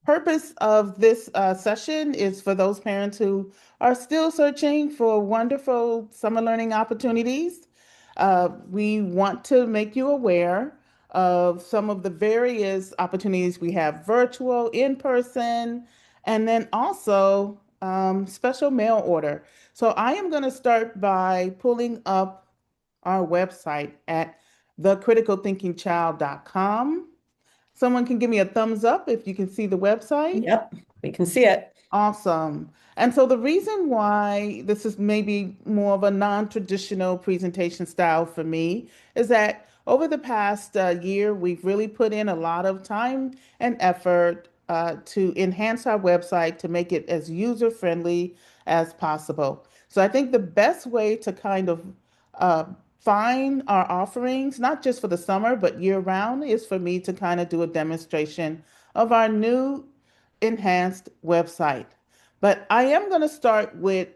purpose of this session is for those parents who are still searching for wonderful summer learning opportunities. We want to make you aware of some of the various opportunities we have virtual, in person, and then also special mail order. So I am going to start by pulling up our website at thecriticalthinkingchild.com. Someone can give me a thumbs up if you can see the website. Yep, we can see it. Awesome. And so the reason why this is maybe more of a non-traditional presentation style for me is that over the past year, we've really put in a lot of time and effort to enhance our website to make it as user-friendly as possible. So I think the best way to kind of uh, find our offerings, not just for the summer, but year-round, is for me to kind of do a demonstration of our new enhanced website. But I am going to start with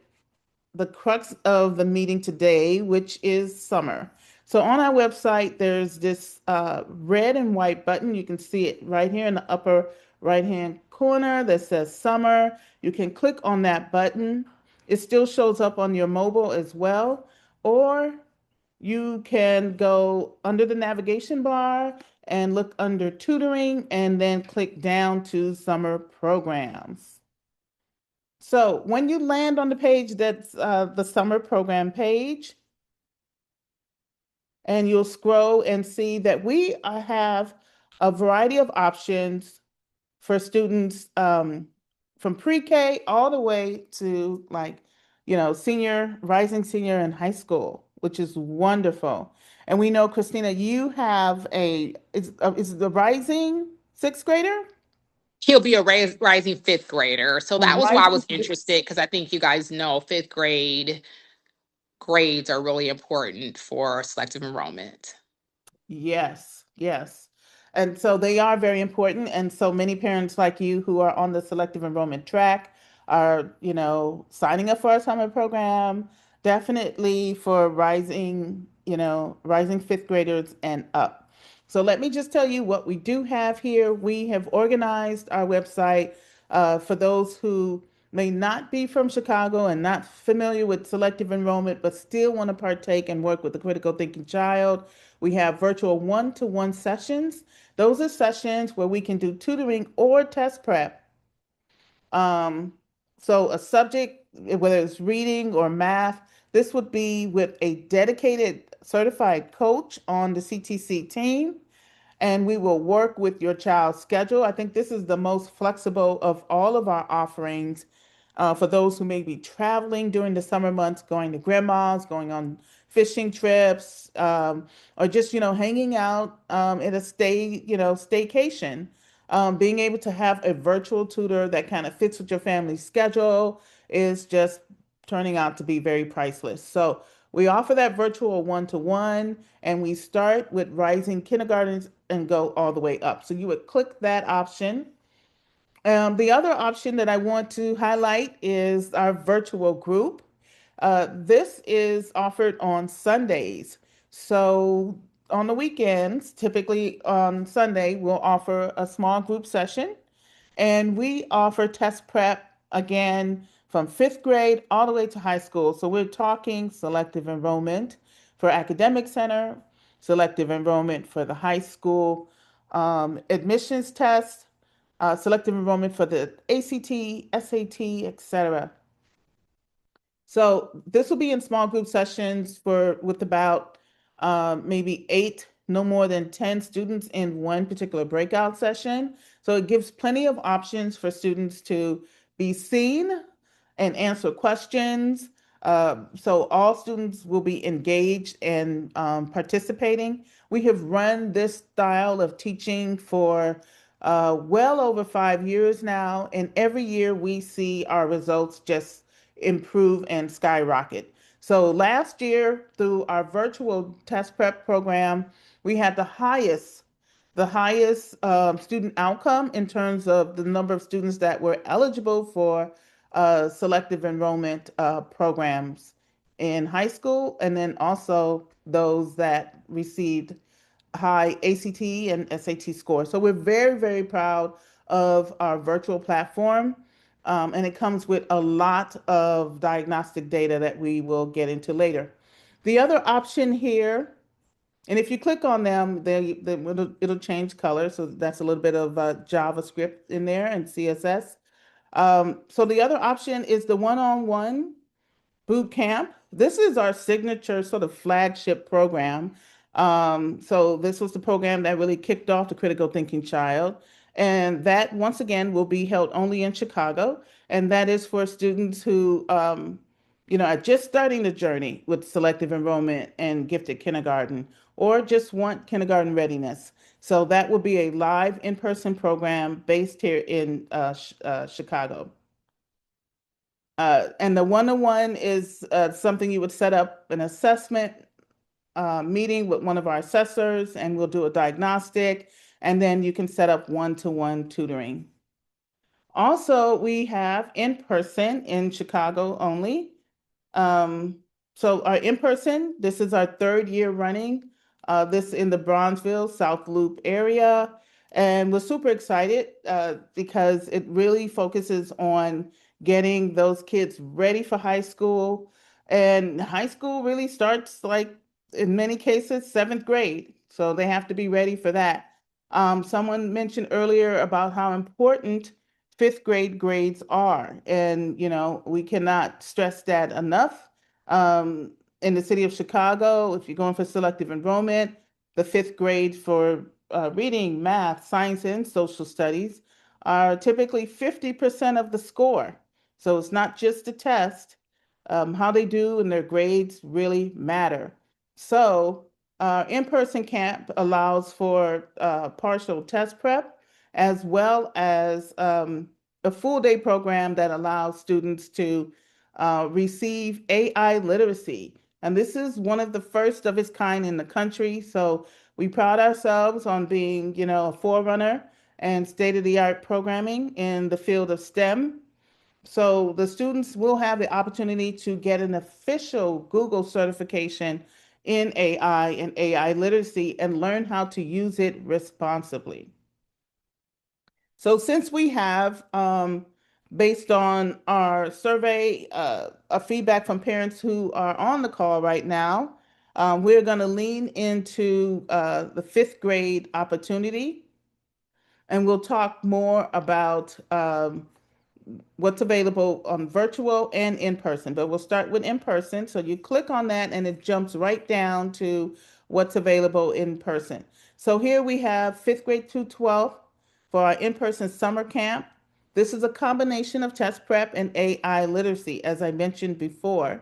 the crux of the meeting today, which is summer. So on our website, there's this red and white button. You can see it right here in the upper right-hand corner that says summer. You can click on that button. It still shows up on your mobile as well. Or you can go under the navigation bar and look under tutoring and then click down to summer programs. So when you land on the page that's the summer program page, and you'll scroll and see that we have a variety of options for students from pre-K all the way to senior, rising senior in high school, which is wonderful. And we know, Christina, you have is the rising sixth grader? He'll be a rising fifth grader. So A that was why I rising was interested because I think you guys know fifth grade grades are really important for selective enrollment. Yes, yes. And so they are very important. And so many parents like you who are on the selective enrollment track are, signing up for our summer program, definitely for rising fifth graders and up. So let me just tell you what we do have here. We have organized our website for those who may not be from Chicago and not familiar with selective enrollment, but still want to partake and work with the critical thinking child. We have virtual one-to-one sessions. Those are sessions where we can do tutoring or test prep. Um, so a subject, whether it's reading or math, this would be with a dedicated certified coach on the CTC team, and we will work with your child's schedule. I think this is the most flexible of all of our offerings for those who may be traveling during the summer months, going to grandma's, going on fishing trips, or just hanging out at a staycation. Being able to have a virtual tutor that kind of fits with your family's schedule is just turning out to be very priceless. So we offer that virtual one-to-one, and we start with rising kindergartens and go all the way up. So you would click that option. The other option that I want to highlight is our virtual group. This is offered on Sundays. So on the weekends, typically on Sunday, we'll offer a small group session, and we offer test prep again from fifth grade all the way to high school. So we're talking selective enrollment for academic center, selective enrollment for the high school, admissions tests, selective enrollment for the ACT, SAT, etc. So this will be in small group sessions with about maybe eight, no more than 10 students in one particular breakout session. So it gives plenty of options for students to be seen and answer questions. So all students will be engaged and participating. We have run this style of teaching for well over 5 years now, and every year we see our results just improve and skyrocket. So last year, through our virtual test prep program, we had the highest student outcome in terms of the number of students that were eligible for selective enrollment programs in high school, and then also those that received high ACT and SAT scores. So we're very, very proud of our virtual platform. And it comes with a lot of diagnostic data that we will get into later. The other option here, and if you click on them, it'll change color. So that's a little bit of JavaScript in there and CSS. So the other option is the one-on-one boot camp. This is our signature sort of flagship program. So this was the program that really kicked off the critical thinking child. And that once again will be held only in Chicago. And that is for students who, are just starting the journey with selective enrollment and gifted kindergarten, or just want kindergarten readiness. So that will be a live in-person program based here in Chicago. And the one-on-one is something you would set up an assessment meeting with one of our assessors, and we'll do a diagnostic, and then you can set up one-to-one tutoring. Also, we have in person in Chicago only. Um, so our in-person, this is our third year running, this in the Bronzeville, South Loop area. And we're super excited because it really focuses on getting those kids ready for high school. And high school really starts like in many cases, seventh grade. So they have to be ready for that. Someone mentioned earlier about how important fifth grade grades are. And, we cannot stress that enough. In the city of Chicago, if you're going for selective enrollment, the fifth grade for reading, math, science, and social studies are typically 50% of the score. So it's not just a test. How they do in their grades really matter. So, in-person camp allows for partial test prep as well as a full day program that allows students to receive AI literacy. And this is one of the first of its kind in the country. So we pride ourselves on being, a forerunner and state-of-the-art programming in the field of STEM. So the students will have the opportunity to get an official Google certification in AI and AI literacy and learn how to use it responsibly. So since we have, based on our survey, a feedback from parents who are on the call right now, we're going to lean into the fifth grade opportunity, and we'll talk more about what's available on virtual and in person. But we'll start with in person. So you click on that and it jumps right down to what's available in person. So here we have fifth grade through 12th for our in-person summer camp. This is a combination of test prep and AI literacy, as I mentioned before.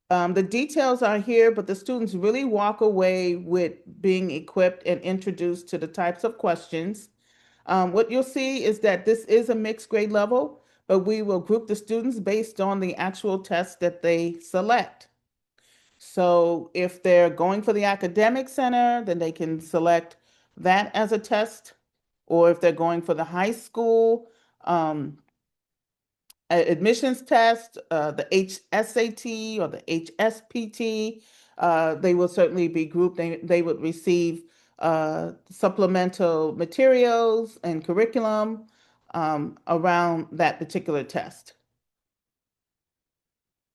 The details are here, but the students really walk away with being equipped and introduced to the types of questions. What you'll see is that this is a mixed grade level, but we will group the students based on the actual test that they select. So if they're going for the academic center, then they can select that as a test. Or if they're going for the high school admissions test, the HSAT or the HSPT, they will certainly be grouped. They would receive supplemental materials and curriculum around that particular test.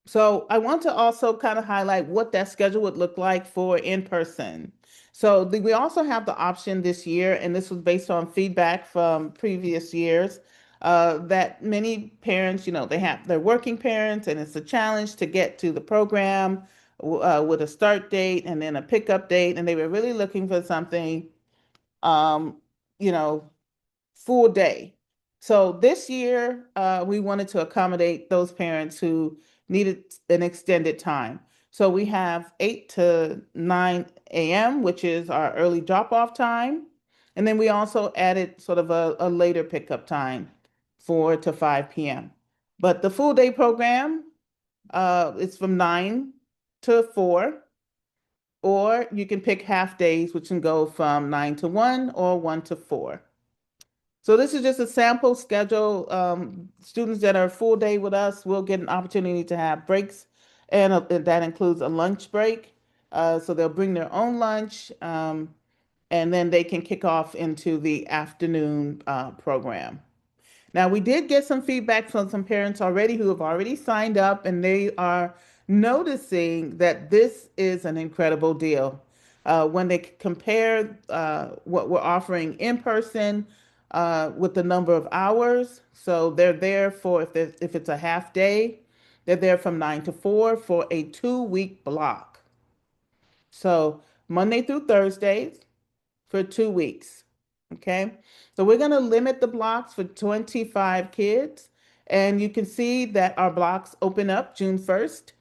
So I want to also kind of highlight what that schedule would look like for in person. So we also have the option this year, and this was based on feedback from previous years, that many parents, they're working parents, and it's a challenge to get to the program with a start date and then a pickup date, and they were really looking for something, um, you know, full day. So this year, we wanted to accommodate those parents who needed an extended time. So we have 8 to 9 a.m., which is our early drop-off time. And then we also added sort of a later pickup time, 4 to 5 p.m. But the full day program is from 9 to 4, or you can pick half days, which can go from 9 to 1 or 1 to 4. So this is just a sample schedule. Students that are full day with us will get an opportunity to have breaks, and that includes a lunch break. So they'll bring their own lunch. and then they can kick off into the afternoon program. Now, we did get some feedback from some parents already who have already signed up, and they are noticing that this is an incredible deal. When they compare what we're offering in person with the number of hours, so they're there for, if it's a half day, they're there from 9 to 4 for a 2 week block. So Monday through Thursdays for 2 weeks. Okay. So we're going to limit the blocks for 25 kids. And you can see that our blocks open up June 1st.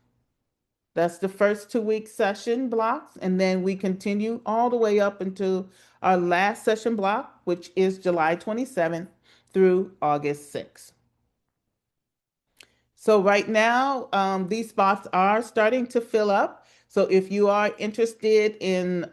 That's the first 2 week session blocks. And then we continue all the way up until our last session block, which is July 27th through August 6th. So right now, these spots are starting to fill up. So if you are interested in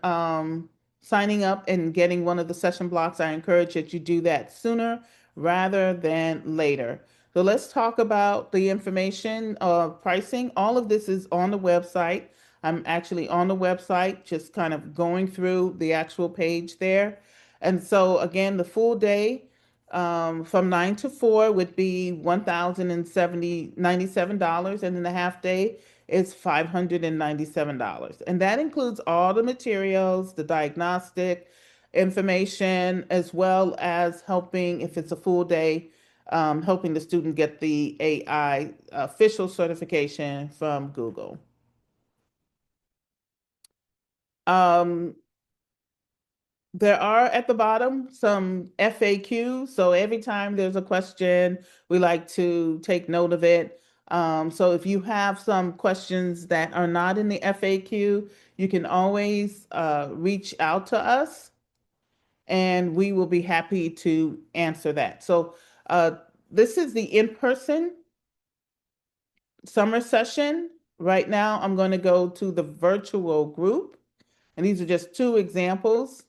signing up and getting one of the session blocks, I encourage that you do that sooner rather than later. So let's talk about the information of pricing. All of this is on the website. I'm actually on the website, just kind of going through the actual page there. And so again, the full day from 9 to 4 would be $1,097, and then the half day is $597. And that includes all the materials, the diagnostic information, as well as helping, if it's a full day, helping the student get the AI official certification from Google. Um, There are at the bottom some FAQs. So every time there's a question, we like to take note of it. So if you have some questions that are not in the FAQ, you can always reach out to us and we will be happy to answer that. So uh, this is the in-person summer session. Right now, I'm going to go to the virtual group, and these are just two examples.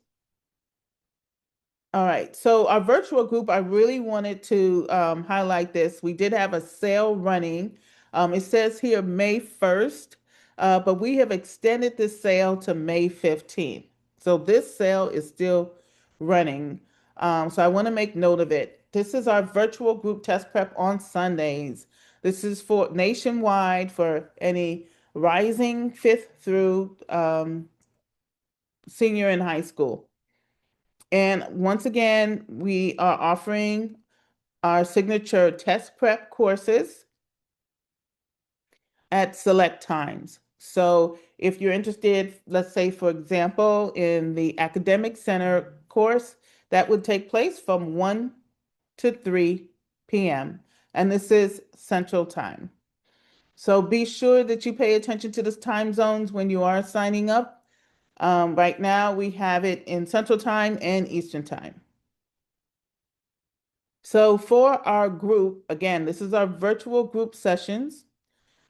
All right. So our virtual group, I really wanted to highlight this. We did have a sale running. It says here May 1st, but we have extended this sale to May 15th. So this sale is still running. So I want to make note of it. This is our virtual group test prep on Sundays. This is for nationwide for any rising fifth through senior in high school. And once again, we are offering our signature test prep courses at select times. So if you're interested, let's say, for example, in the academic center course, that would take place from 1 to 3 p.m. And this is Central Time. So be sure that you pay attention to the time zones when you are signing up. Right now, we have it in Central Time and Eastern Time. So for our group, again, this is our virtual group sessions.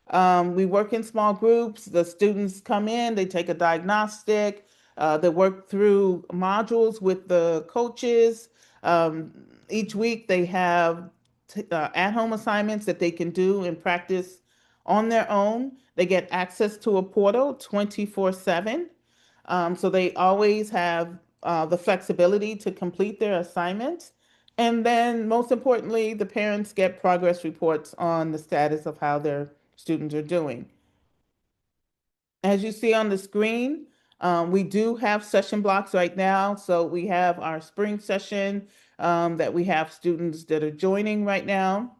We work in small groups. The students come in, they take a diagnostic, they work through modules with the coaches. Um, each week they have at-home assignments that they can do and practice on their own. They get access to a portal 24/7. So they always have the flexibility to complete their assignments. And then, most importantly, the parents get progress reports on the status of how their students are doing. As you see on the screen, we do have session blocks right now. So we have our spring session that we have students that are joining right now.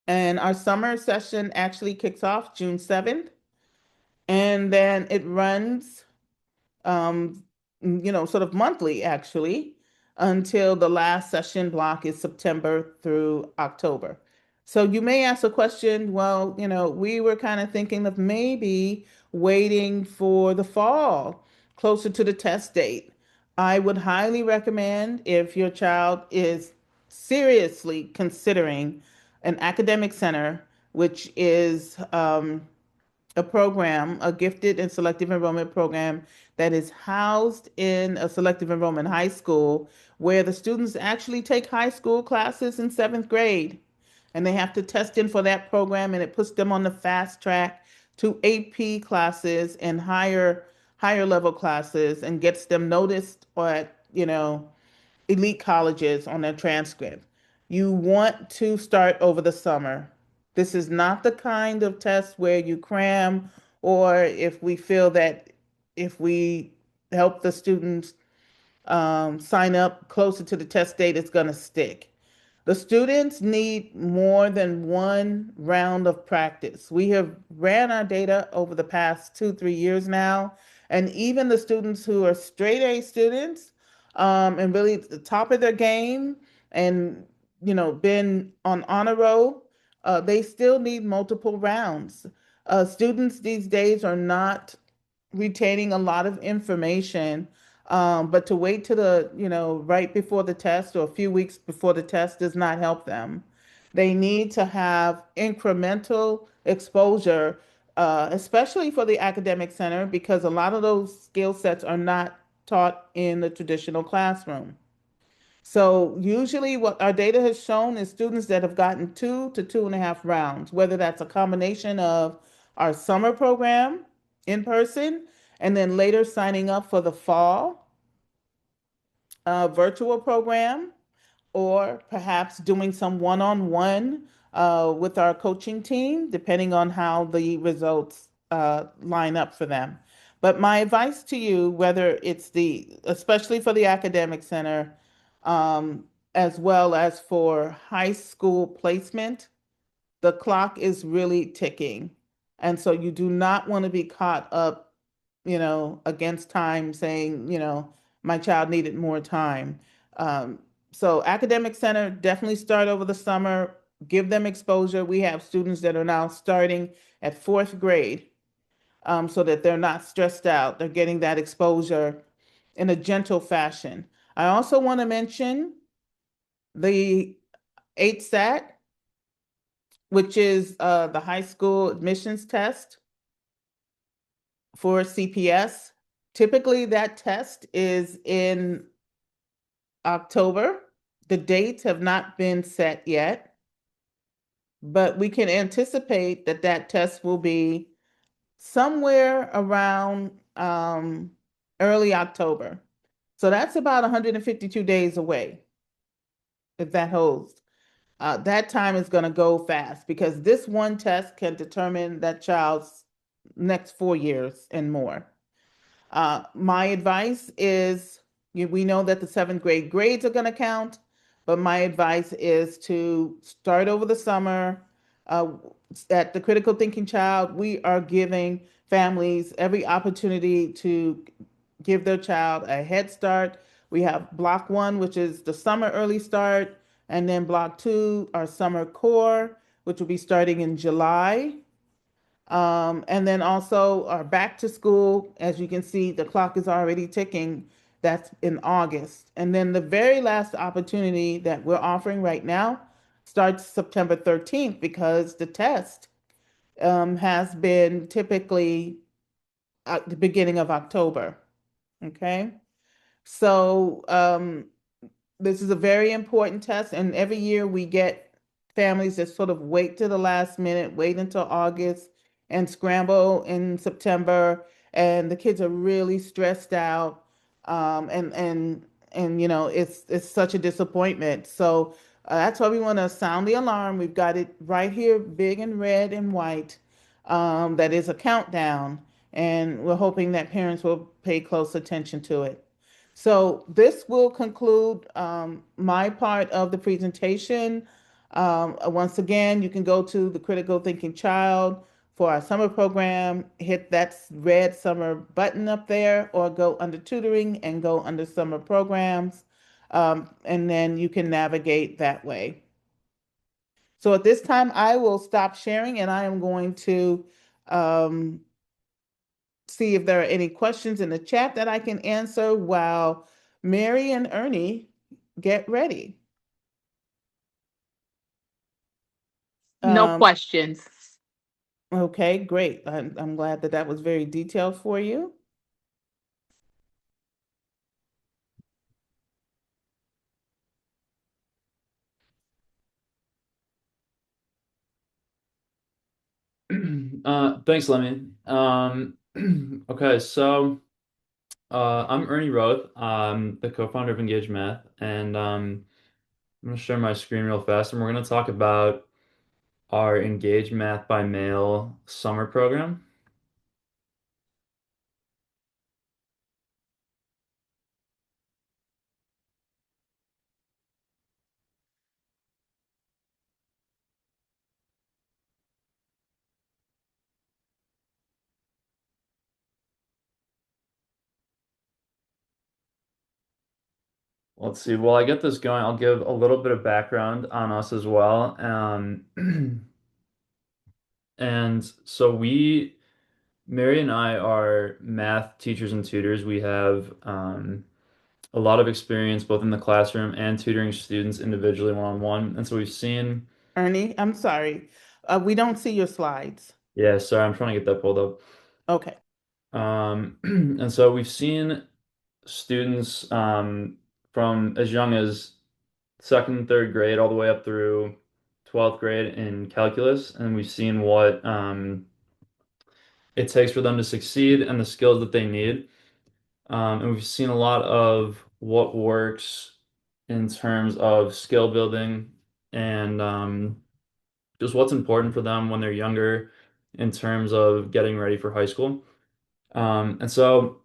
And our summer session actually kicks off June 7th. And then it runs sort of monthly actually, until the last session block is September through October. So you may ask a question, well, we were kind of thinking of maybe waiting for the fall, closer to the test date. I would highly recommend, if your child is seriously considering an academic center, which is a program, a gifted and selective enrollment program that is housed in a selective enrollment high school where the students actually take high school classes in seventh grade. And they have to test in for that program, and it puts them on the fast track to AP classes and higher level classes and gets them noticed at, elite colleges on their transcript. You want to start over the summer. This is not the kind of test where you cram, or if we feel that if we help the students sign up closer to the test date, it's going to stick. The students need more than one round of practice. We have ran our data over the past 2, 3 years now, and even the students who are straight A students and really at the top of their game and been on honor roll, they still need multiple rounds. Students these days are not retaining a lot of information. But to wait to right before the test or a few weeks before the test does not help them. They need to have incremental exposure, especially for the academic center, because a lot of those skill sets are not taught in the traditional classroom. So usually what our data has shown is students that have gotten 2 to 2.5 rounds, whether that's a combination of our summer program in person and then later signing up for the fall virtual program, or perhaps doing some one-on-one with our coaching team, depending on how the results line up for them. But my advice to you, whether it's especially for the academic center, as well as for high school placement, the clock is really ticking. And so you do not want to be caught up, against time saying, my child needed more time. Um, so academic center, definitely start over the summer, give them exposure. We have students that are now starting at fourth grade, so that they're not stressed out. They're getting that exposure in a gentle fashion. I also want to mention the HSAT, which is the high school admissions test for CPS. Typically, that test is in October. The dates have not been set yet, but we can anticipate that that test will be somewhere around early October. So that's about 152 days away, if that holds. That time is going to go fast because this one test can determine that child's next 4 years and more. My advice is we know that the seventh grade grades are going to count, but my advice is to start over the summer. Uh, at the Critical Thinking Child, we are giving families every opportunity to give their child a head start. We have block one, which is the summer early start, and then block two, our summer core, which will be starting in July. And then also our back to school, as you can see, the clock is already ticking. That's in August. And then the very last opportunity that we're offering right now starts September 13th because the test has been typically at the beginning of October. Okay. So this is a very important test, and every year we get families that sort of wait to the last minute, wait until August and scramble in September, and the kids are really stressed out. And it's such a disappointment. So that's why we want to sound the alarm. We've got it right here, big and red and white. That is a countdown, and we're hoping that parents will pay close attention to it. So this will conclude my part of the presentation. Once again, you can go to the Critical Thinking Child for our summer program, hit that red summer button up there, or go under tutoring and go under summer programs, and then you can navigate that way. So at this time, I will stop sharing and I am going to um, see if there are any questions in the chat that I can answer while Mary and Ernie get ready. No Um, questions. okay, great. I'm glad that that was very detailed for you. Thanks, Lemmy. Okay, so I'm Ernie Roth. I'm the co-founder of Engage Math, and I'm going to share my screen real fast, and we're going to talk about our Engage Math by Mail summer program. Let's see. While I get this going, I'll give a little bit of background on us as well. And so Mary and I are math teachers and tutors. We have a lot of experience both in the classroom and tutoring students individually one-on-one. And so we've seen, Ernie, I'm sorry. We don't see your slides. yeah, sorry, I'm trying to get that pulled up. Okay. And so we've seen students from as young as second and third grade all the way up through 12th grade in calculus, and we've seen what it takes for them to succeed and the skills that they need. And we've seen a lot of what works in terms of skill building and just what's important for them when they're younger in terms of getting ready for high school. And so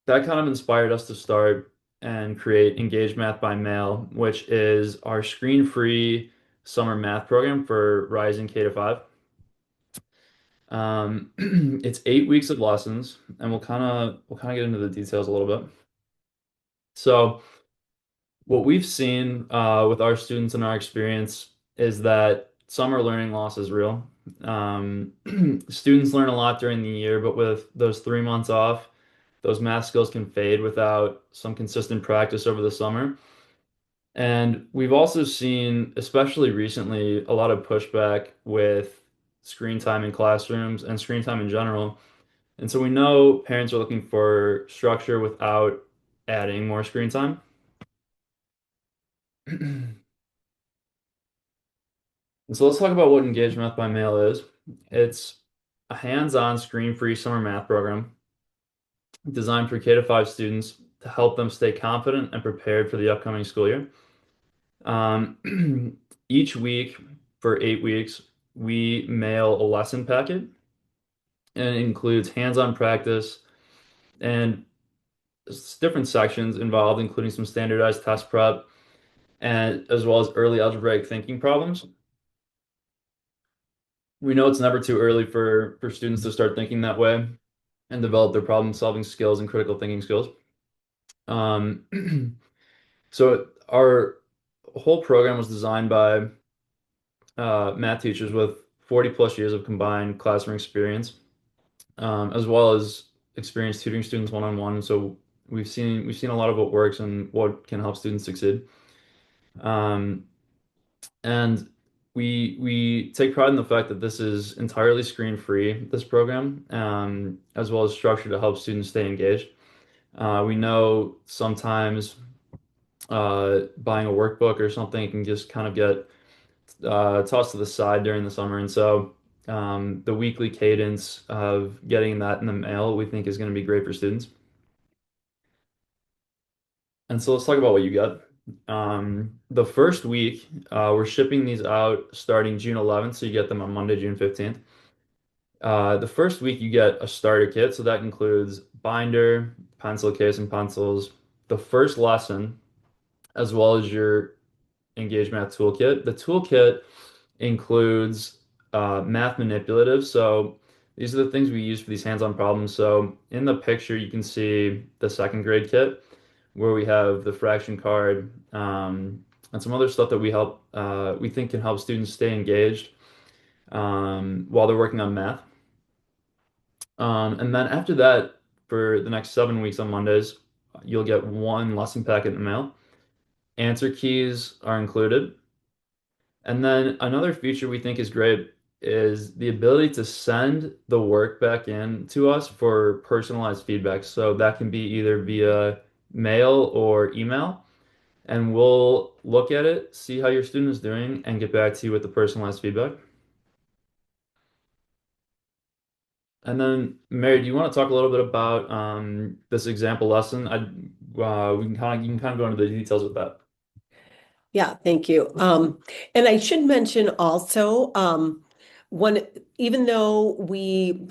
that kind of inspired us to start and create Engage Math by Mail, which is our screen-free summer math program for rising K-5. It's 8 weeks of lessons, and we'll kind of get into the details a little bit. So, what we've seen with our students and our experience is that summer learning loss is real. Um, Students learn a lot during the year, but with those 3 months off, those math skills can fade without some consistent practice over the summer. And we've also seen, especially recently, a lot of pushback with screen time in classrooms and screen time in general. And so we know parents are looking for structure without adding more screen time. And so let's talk about what Engage Math by Mail is. It's a hands-on screen-free summer math program designed for K-5 students to help them stay confident and prepared for the upcoming school year. Each week for 8 weeks, we mail a lesson packet, and it includes hands-on practice and different sections involved, including some standardized test prep and as well as early algebraic thinking problems. We know it's never too early for students to start thinking that way and develop their problem-solving skills and critical thinking skills. Um, so our whole program was designed by math teachers with 40 plus years of combined classroom experience, as well as experience tutoring students one-on-one. So we've seen a lot of what works and what can help students succeed. Um, and we take pride in the fact that this is entirely screen-free, this program, as well as structured to help students stay engaged. We know sometimes buying a workbook or something can just kind of get tossed to the side during the summer. And so the weekly cadence of getting that in the mail, we think is going to be great for students. And so let's talk about what you got. The first week, we're shipping these out starting June 11th, so you get them on Monday, June 15th. The first week, you get a starter kit, so that includes binder, pencil case, and pencils. The first lesson, as well as your Engage Math toolkit. The toolkit includes math manipulatives. So these are the things we use for these hands-on problems. So in the picture, you can see the second grade kit where we have the fraction card and some other stuff that we think can help students stay engaged while they're working on math. And then after that, for the next 7 weeks on Mondays, you'll get one lesson packet in the mail. Answer keys are included. And then another feature we think is great is the ability to send the work back in to us for personalized feedback. So that can be either via mail or email, and we'll look at it, see how your student is doing, and get back to you with the personalized feedback. And then, Mary, do you want to talk a little bit about this example lesson? We can kind of you can kind of go into the details with that. Yeah, thank you. And I should mention also, one, even though we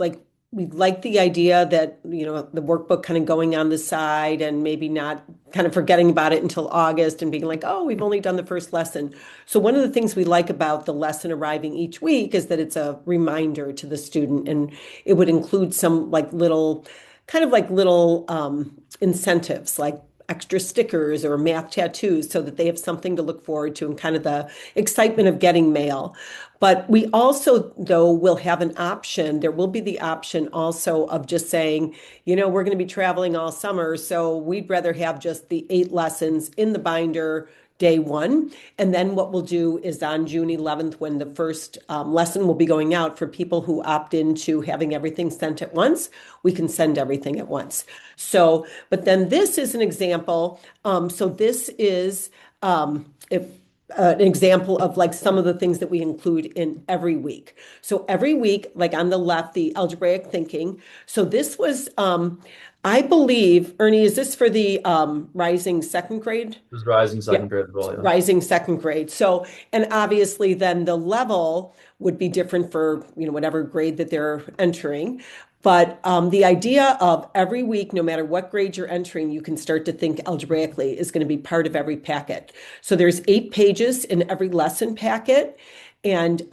like the idea that, the workbook kind of going on the side and maybe not kind of forgetting about it until August and being like, oh, we've only done the first lesson. So one of the things we like about the lesson arriving each week is that it's a reminder to the student, and it would include some little incentives, like extra stickers or math tattoos, so that they have something to look forward to and kind of the excitement of getting mail. But we also, though, will have an option. There will be the option also of just saying, we're going to be traveling all summer, so we'd rather have just the 8 lessons in the binder day one. And then what we'll do is on June 11th, when the first lesson will be going out, for people who opt into having everything sent at once, we can send everything at once. So, but then this is an example. So this is if, an example of like some of the things that we include in every week. So every week, like on the left, the algebraic thinking. So this was, I believe, Ernie, is this for the rising second grade? This is rising Yeah, second grade as well, yeah. rising second grade. So, and obviously then the level would be different for, whatever grade that they're entering. But the idea of every week, no matter what grade you're entering, you can start to think algebraically is going to be part of every packet. So there's 8 pages in every lesson packet. And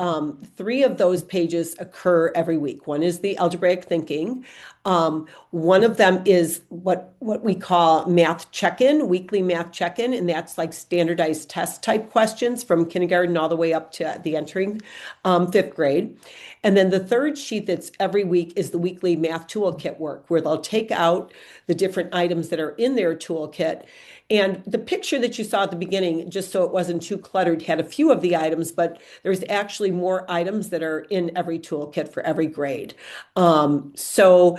3 of those pages occur every week. One is the algebraic thinking. One of them is what we call math check-in, weekly math check-in, and that's like standardized test type questions from kindergarten all the way up to the entering 5th grade. And then the third sheet that's every week is the weekly math toolkit work, where they'll take out the different items that are in their toolkit. And the picture that you saw at the beginning, just so it wasn't too cluttered, had a few of the items, but there's actually more items that are in every toolkit for every grade. So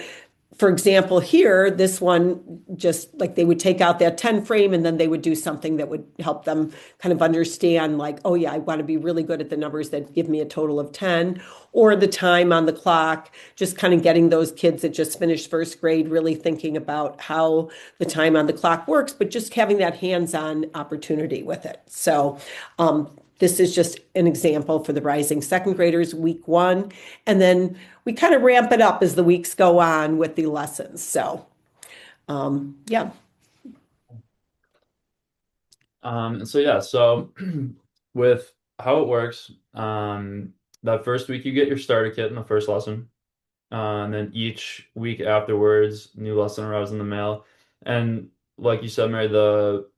for example, here, this one, just like they would take out that 10 frame and then they would do something that would help them kind of understand, like, oh, yeah, I want to be really good at the numbers that give me a total of 10, or the time on the clock, just kind of getting those kids that just finished 1st grade really thinking about how the time on the clock works, but just having that hands-on opportunity with it. So, this is just an example for the rising second graders, week one. And then we kind of ramp it up as the weeks go on with the lessons. So, yeah. And so yeah, so with how it works, that first week you get your starter kit in the first lesson. And then each week afterwards, new lesson arrives in the mail. And like you said, Mary,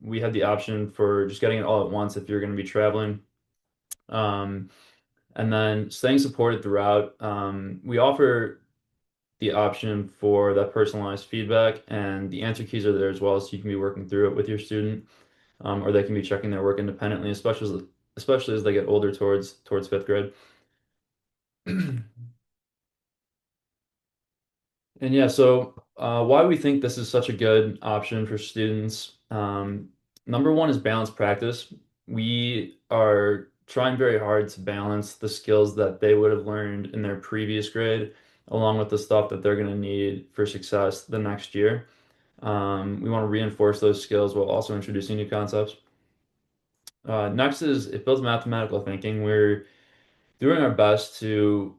we had the option for just getting it all at once if you're going to be traveling. Um, and then staying supported throughout. We offer the option for that personalized feedback, and the answer keys are there as well, so you can be working through it with your student, or they can be checking their work independently, especially as they get older towards 5th grade. And yeah, so why we think this is such a good option for students. Number one is balanced practice. We are trying very hard to balance the skills that they would have learned in their previous grade, along with the stuff that they're going to need for success the next year. We want to reinforce those skills while also introducing new concepts. Next is it builds mathematical thinking. We're doing our best to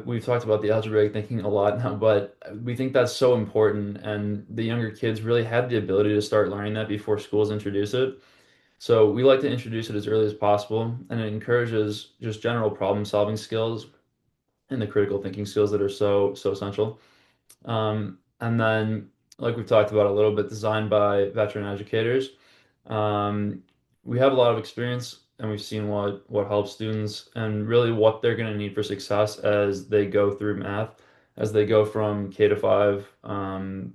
we've talked about the algebraic thinking a lot now, but we think that's so important, and the younger kids really have the ability to start learning that before schools introduce it. So we like to introduce it as early as possible, and it encourages just general problem solving skills and the critical thinking skills that are so essential. And then, like we've talked about a little bit, designed by veteran educators. Um, we have a lot of experience and we've seen what helps students and really what they're going to need for success as they go through math, as they go from K-5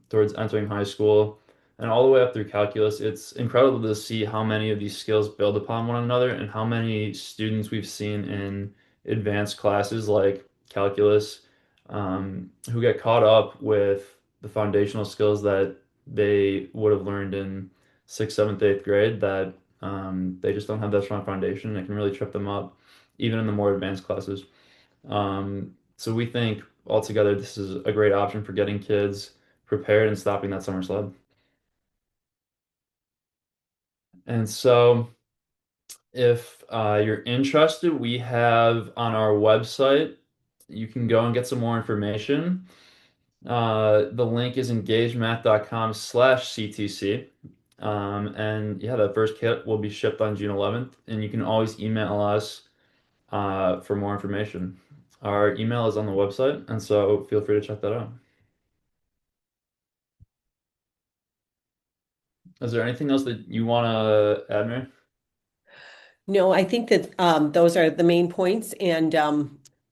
towards entering high school and all the way up through calculus. It's incredible to see how many of these skills build upon one another and how many students we've seen in advanced classes like calculus who get caught up with the foundational skills that they would have learned in 6th, 7th, 8th grade that they just don't have that strong foundation. It can really trip them up, even in the more advanced classes. So we think altogether, this is a great option for getting kids prepared and stopping that summer slide. And so, if you're interested, we have on our website, you can go and get some more information. The link is engagemath.com/CTC. And yeah, that first kit will be shipped on June 11th, and you can always email us for more information. Our email is on the website, and so feel free to check that out. Is there anything else that you want to add, Mary? No, I think that those are the main points, and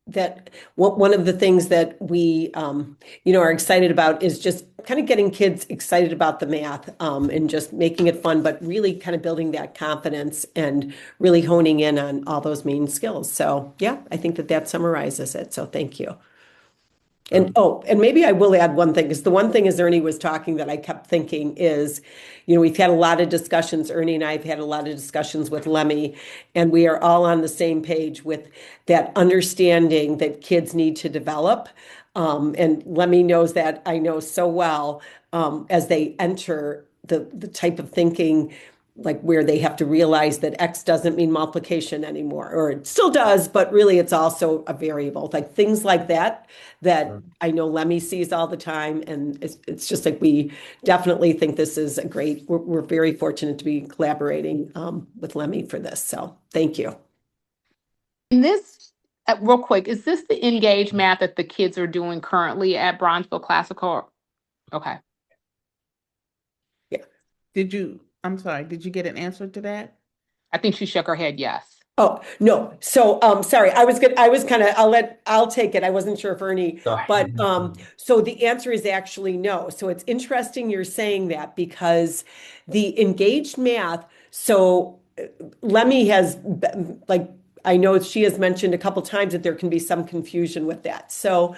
that one of the things that we are excited about is just kind of getting kids excited about the math and just making it fun, but really kind of building that confidence and really honing in on all those main skills. So yeah, I think that that summarizes it. So thank you. And and maybe I will add one thing, because the one thing as Ernie was talking that I kept thinking is, we've had a lot of discussions, Ernie and I have had a lot of discussions with Lemmy, and we are all on the same page with that understanding that kids need to develop. And Lemmy knows that, I know so well, as they enter the type of thinking, like where they have to realize that X doesn't mean multiplication anymore, or it still does, but really it's also a variable, like things like that, that I know Lemmy sees all the time. And it's just like, we definitely think this is a great, we're very fortunate to be collaborating with Lemmy for this. So thank you. And this, real quick, is this the Engage math that the kids are doing currently at Bronzeville Classical? Okay. I'm sorry, did you get an answer to that? I think she shook her head yes. Oh, no. So, sorry, I was kind of, I'll take it. I wasn't sure if Ernie, Sorry. but, so the answer is actually no. So it's interesting you're saying that, because the engaged math, so Lemmy has, like, I know she has mentioned a couple times that there can be some confusion with that. So,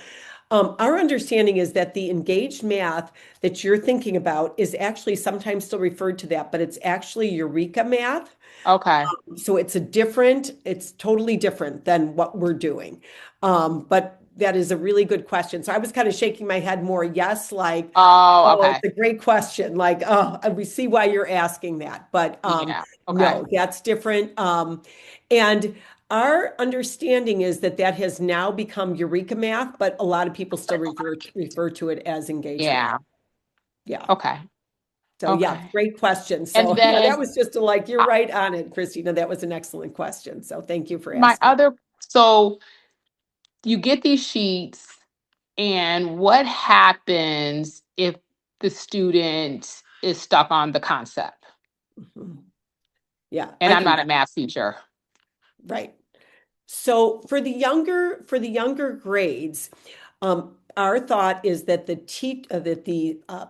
our understanding is that the engaged math that you're thinking about is actually sometimes still referred to that, but it's actually Eureka math. Okay. So it's totally different than what we're doing. But that is a really good question. So I was kind of shaking my head more, yes, like, Oh, oh, okay. it's a great question. Like, oh, we see why you're asking that. But Yeah. Okay. no, that's different. And our understanding is that that has now become Eureka math, but a lot of people still refer to it as engagement. Yeah. Yeah. Okay. So yeah, Okay. great question. And So yeah, that then was just like, you're right on it, Christina. That was an excellent question. So thank you for my asking. so you get these sheets, and what happens if the student is stuck on the concept? Mhm. Yeah, And I I'm can, not a math teacher. right. So for the younger grades, our thought is that the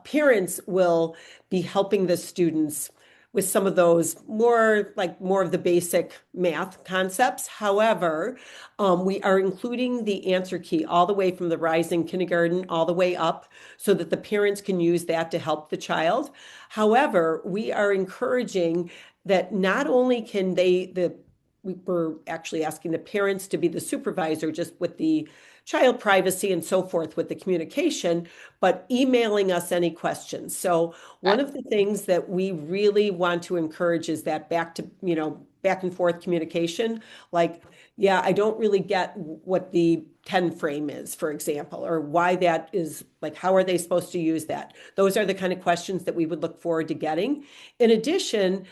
parents will be helping the students with some of those more of the basic math concepts. However, we are including the answer key all the way from the rising kindergarten all the way up, so that the parents can use that to help the child. However, we are encouraging that not only can we were actually asking the parents to be the supervisor, just with the child privacy and so forth with the communication, but emailing us any questions. So one of the things that we really want to encourage is that back and forth communication. Like, yeah, I don't really get what the 10 frame is, for example, or why that is, like, how are they supposed to use that? Those are the kind of questions that we would look forward to getting. In addition,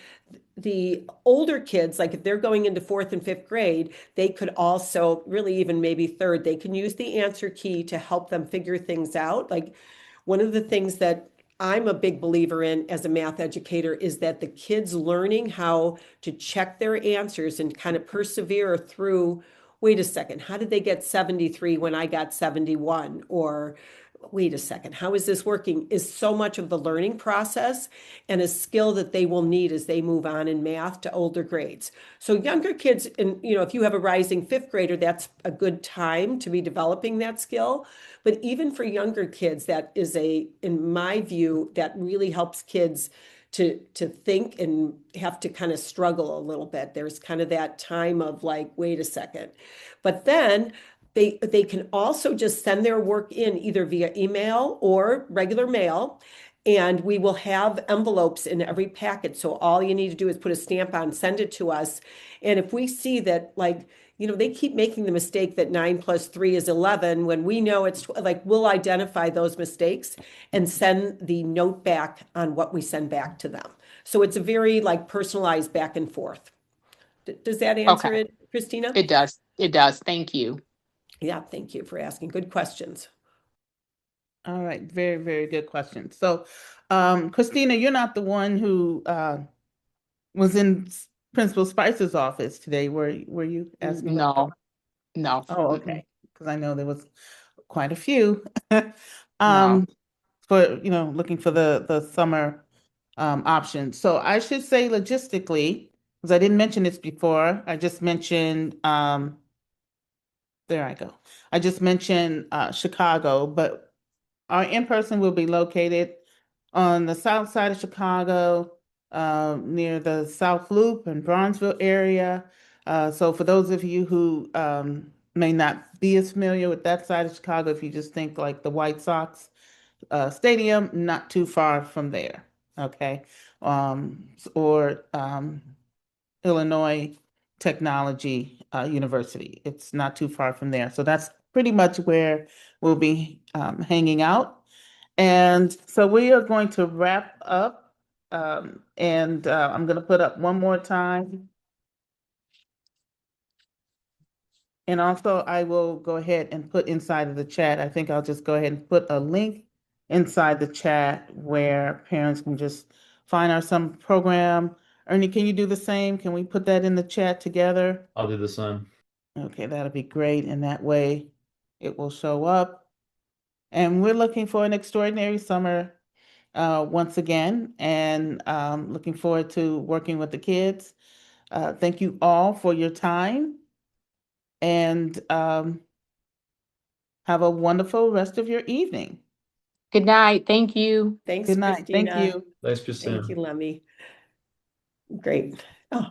the older kids, like if they're going into fourth and fifth grade, they could also, really even maybe third, they can use the answer key to help them figure things out. Like, one of the things that I'm a big believer in as a math educator is that the kids learning how to check their answers and kind of persevere through, wait a second, how did they get 73 when I got 71? Or wait a second, how is this working? Is so much of the learning process and a skill that they will need as they move on in math to older grades. So younger kids, and if you have a rising fifth grader, that's a good time to be developing that skill. But even for younger kids, that is in my view, that really helps kids to think and have to kind of struggle a little bit. There's kind of that time of like, wait a second. But then They can also just send their work in either via email or regular mail. And we will have envelopes in every packet. So all you need to do is put a stamp on, send it to us. And if we see that, like, they keep making the mistake that 9 + 3 is 11, when we know it's like, we'll identify those mistakes and send the note back on what we send back to them. So it's a very like personalized back and forth. Does that answer Okay, it, Christina? it does. It does. Thank you. Yeah, thank you for asking. Good questions. All right, very, very good question. So, Christina, you're not the one who was in Principal Spicer's office today. Were you asking about? No, no, Oh, mm-mm, okay. Because I know there was quite a few no. um, for looking for the summer option. So I should say logistically, because I didn't mention this before. I just mentioned there I go. I just mentioned Chicago, but our in-person will be located on the south side of Chicago, near the South Loop and Bronzeville area. So for those of you who may not be as familiar with that side of Chicago, if you just think like the White Sox stadium, not too far from there. Okay. Or Illinois Technology University. It's not too far from there. So that's pretty much where we'll be hanging out. And so we are going to wrap up. And I'm going to put up one more time. And also, I will go ahead and put inside of the chat. I think I'll just go ahead and put a link inside the chat where parents can just find our summer program. Ernie, can you do the same? Can we put that in the chat together? I'll do the same. Okay, that'll be great. And that way it will show up. And we're looking for an extraordinary summer once again, and looking forward to working with the kids. Thank you all for your time, and have a wonderful rest of your evening. Good night. Thank you. Thanks, Good night. Thank Christina. you. Thanks, Christina. Thank you, Lemmy. Great. Oh.